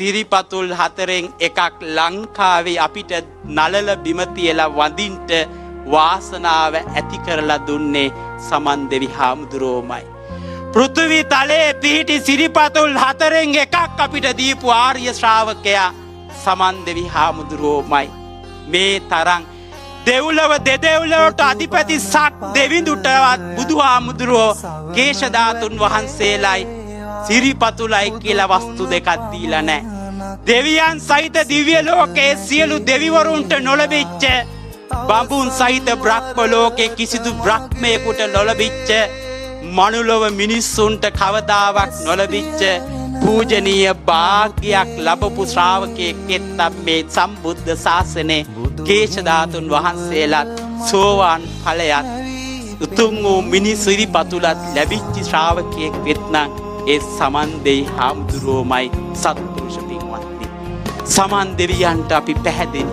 සිරිපතුල් 4න් එකක් ලංකාවේ අපිට නලල බිම තියලා වඳින්ට වාසනාව ඇති කරලා දුන්නේ සමන් දෙවි හාමුදුරුවෝමයි. පෘථිවි තලයේ පිහිටි සිරිපතුල් 4න් එකක් අපිට දීපු ආර්ය ශ්‍රාවකයා සමන් දෙවි හාමුදුරුවෝමයි. මේ තරම් දෙව්ලොව දෙදෙව්ලොවට අධිපති සක් දෙවිඳුටවත් බුදුහාමුදුරුවෝ කේශධාතුන් වහන්සේලායි සිරිපතුලයි කියලා වස්තු දෙකක් දීලා නැහැ. දෙවියන් සහිත දිව්‍ය ලෝකයේ සියලු දෙවිවරුන්ට නොලැබිච්ච බඹුන් සහිත බ්‍රහ්ම ලෝකයේ කිසිදු බ්‍රහ්මයෙකුට නොලැබිච්ච මනුලොව මිනිස්සුන්ට කවදාවත් නොලැබිච්ච පූජනීය භාග්‍යයක් ලැබපු ශ්‍රාවකයෙක් එක්තම් මේ සම්බුද්ධ ශාසනයේ කේශධාතුන් වහන්සේලාත් සෝවාන් ඵලයත් උතුම් වූ මිනිස් සිරිපතුලත් ලැබිච්ච ශ්‍රාවකයෙක් වෙත්නම් ඒ සමන් දෙවි හාමුදුරුවෝමයි සත්පුරුෂ පින්වත්නි. සමන් දෙවියන්ට අපි පැහැදෙන්න